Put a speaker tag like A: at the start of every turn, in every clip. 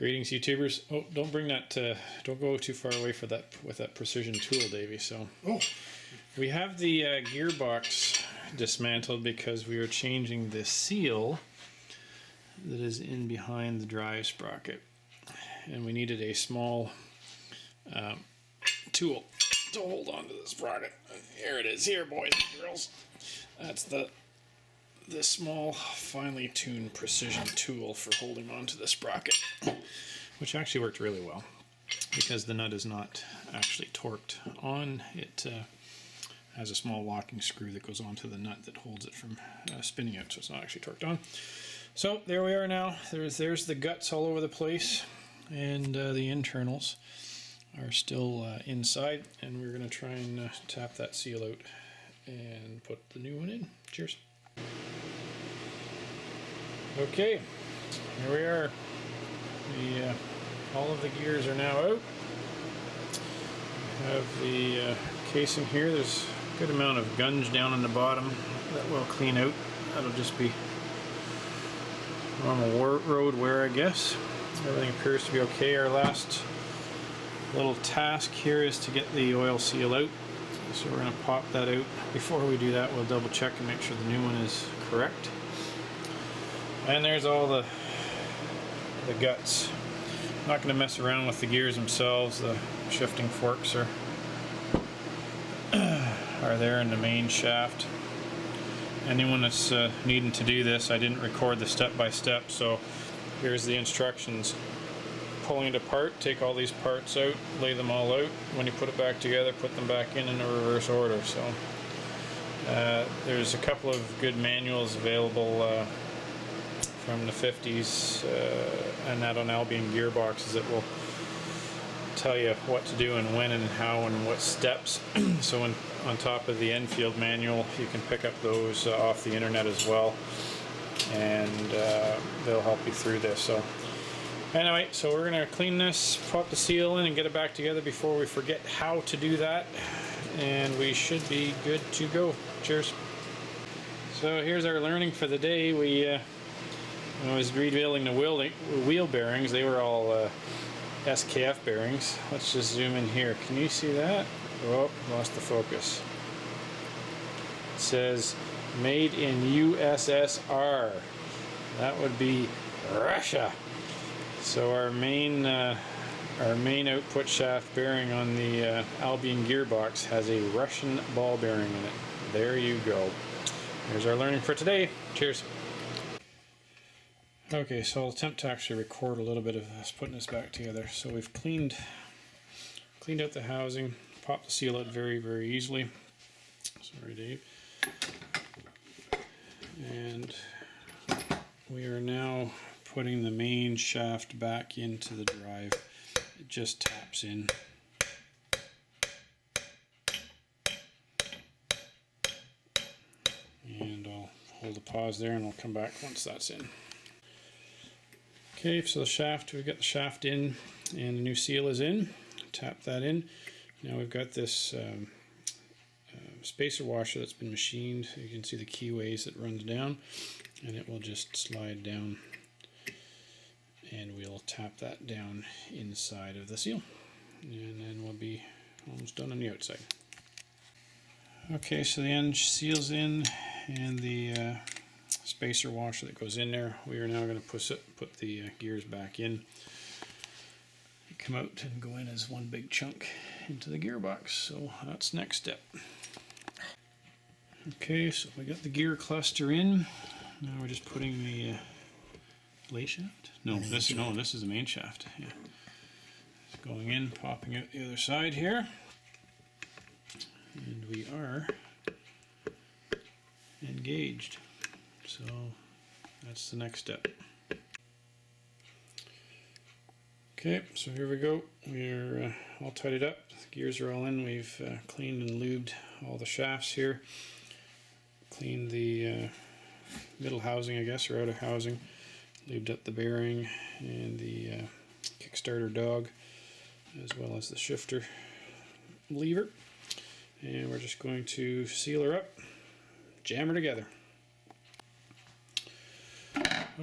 A: Greetings, YouTubers. Oh, don't bring that. Don't go too far away for that with that precision tool, Davey. So, we have the gearbox dismantled because we are changing the seal that is in behind the drive sprocket, and we needed a small tool to hold on to the sprocket. Here it is, here, boys and girls. That's the small, finely tuned precision tool for holding on to the sprocket, which actually worked really well because the nut is not actually torqued on. It has a small locking screw that goes onto the nut that holds it from spinning out, so it's not actually torqued on. So there we are now. There's the guts all over the place, and the internals are still inside, and we're going to try and tap that seal out and put the new one in. Cheers. Okay, here we are. All of the gears are now out. We have the casing here. There's a good amount of gunge down on the bottom that will clean out. That'll just be normal road wear, I guess. Everything appears to be okay. Our last little task here is to get the oil seal out. So we're going to pop that out. Before we do that, we'll double check and make sure the new one is correct. And there's all the guts. I'm not going to mess around with the gears themselves. The shifting forks are there in the main shaft. Anyone that's needing to do this, I didn't record the step-by-step, so here's the instructions. Pulling it apart, take all these parts out, lay them all out. When you put it back together, put them back in a reverse order. So there's a couple of good manuals available from the 50s and that on Albion gearboxes that will tell you what to do and when and how and what steps. So on top of the Enfield manual, you can pick up those off the internet as well, and they'll help you through this. So anyway, so we're going to clean this, pop the seal in, and get it back together before we forget how to do that, and we should be good to go. Cheers. So here's our learning for the day. I was rebuilding the wheel bearings. They were all SKF bearings. Let's just zoom in here. Can you see that? Oh, lost the focus. It says made in USSR. That would be Russia. So our main output shaft bearing on the Albion gearbox has a Russian ball bearing in it. There you go. There's our learning for today. Cheers. Okay, so I'll attempt to actually record a little bit of us putting this back together. So we've cleaned out the housing, popped the seal out very, very easily. Sorry, Dave. And we are now putting the main shaft back into the drive. It just taps in. And I'll hold a pause there and I'll come back once that's in. Okay, so we've got the shaft in and the new seal is in. Tap that in. Now we've got this spacer washer that's been machined. You can see the keyways that runs down, and it will just slide down, and we'll tap that down inside of the seal, and then we'll be almost done on the outside. Okay, so the end seal's in, and the spacer washer that goes in there. We are now going to put the gears back in. They come out and go in as one big chunk into the gearbox. So that's next step. Okay, so we got the gear cluster in. Now we're just putting the lay shaft. No, this is the main shaft. Yeah, it's going in, popping out the other side here, and we are engaged. So that's the next step. Okay, so here we go. We're all tidied up. The gears are all in. We've cleaned and lubed all the shafts here. Cleaned the middle housing, I guess, or outer housing. Lubed up the bearing and the Kickstarter dog, as well as the shifter lever. And we're just going to seal her up, jam her together.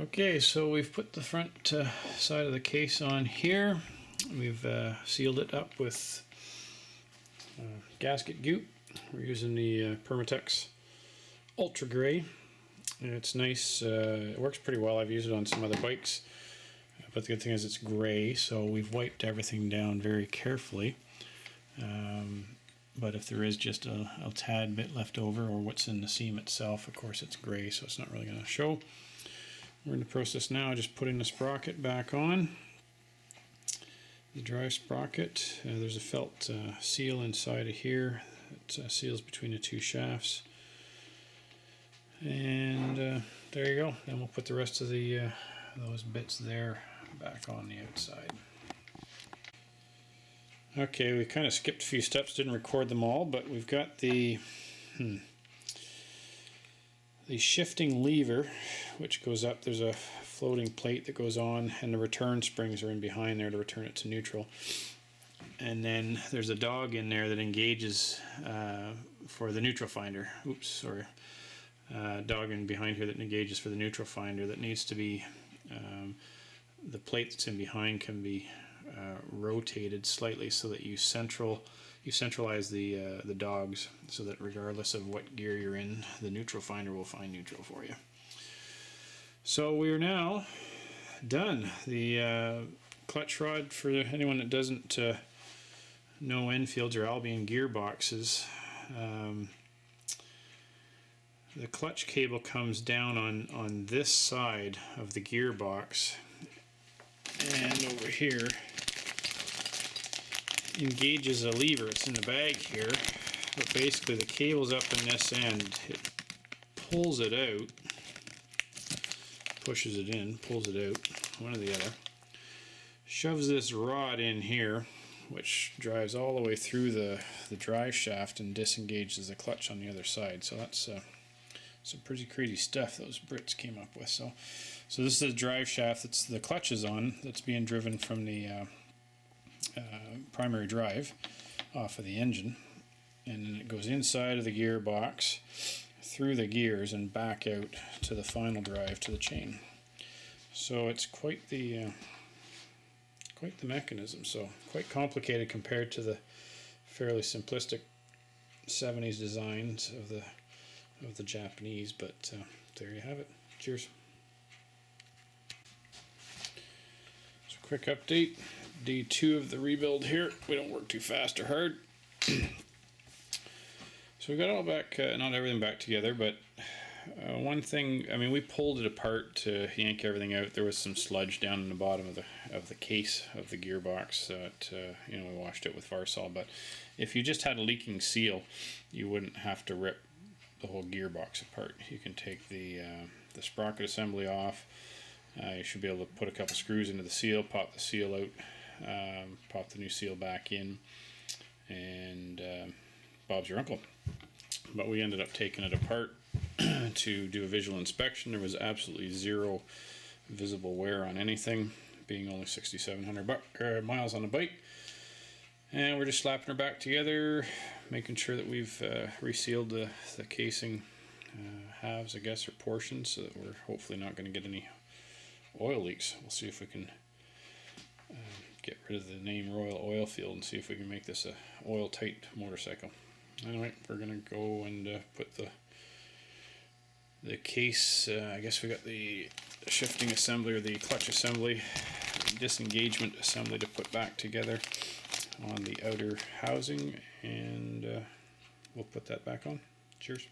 A: Okay, so we've put the front side of the case on here. We've sealed it up with gasket goop. We're using the Permatex Ultra Gray. And it's nice, it works pretty well. I've used it on some other bikes, but the good thing is it's gray, so we've wiped everything down very carefully. But if there is just a tad bit left over, or what's in the seam itself, of course it's gray, so it's not really going to show. We're in the process now of just putting the sprocket back on, the drive sprocket. There's a felt seal inside of here that seals between the two shafts. And there you go. Then we'll put the rest of the those bits there back on the outside. Okay, we kind of skipped a few steps, didn't record them all, but we've got the shifting lever, which goes up. There's a floating plate that goes on, and the return springs are in behind there to return it to neutral. And then there's a dog in there that engages for the neutral finder. Oops, sorry. Dog in behind here that engages for the neutral finder. That needs to be, the plate that's in behind can be rotated slightly so that you centralize the dogs, so that regardless of what gear you're in, the neutral finder will find neutral for you. So we are now done. The clutch rod, for anyone that doesn't know Enfield's or Albion gearboxes, the clutch cable comes down on this side of the gearbox, and over here engages a lever. It's in the bag here, but basically the cable's up in this end. It pulls it out, pushes it in, pulls it out, one or the other, shoves this rod in here, which drives all the way through the drive shaft and disengages the clutch on the other side. So that's some pretty crazy stuff those Brits came up with. So this is the drive shaft that's the clutch is on, that's being driven from the primary drive off of the engine, and then it goes inside of the gearbox through the gears and back out to the final drive to the chain. So it's quite the mechanism. So quite complicated compared to the fairly simplistic 70s designs of the Japanese, but there you have it. Cheers. So quick update. Day 2 of the rebuild here. We don't work too fast or hard. So we got all back, not everything back together, but one thing, I mean, we pulled it apart to yank everything out. There was some sludge down in the bottom of the case of the gearbox that you know, we washed it with Varsol. But if you just had a leaking seal, you wouldn't have to rip the whole gearbox apart. You can take the sprocket assembly off. You should be able to put a couple screws into the seal, pop the seal out, pop the new seal back in, and Bob's your uncle. But we ended up taking it apart to do a visual inspection. There was absolutely zero visible wear on anything, being only 6,700 miles on the bike. And we're just slapping her back together, making sure that we've resealed the casing halves, I guess, or portions, so that we're hopefully not going to get any oil leaks. We'll see if we can get rid of the name Royal Oilfield and see if we can make this a oil-tight motorcycle. Anyway, we're going to go and put the case, I guess we got the shifting assembly, or the clutch assembly, disengagement assembly to put back together on the outer housing, and we'll put that back on. Cheers.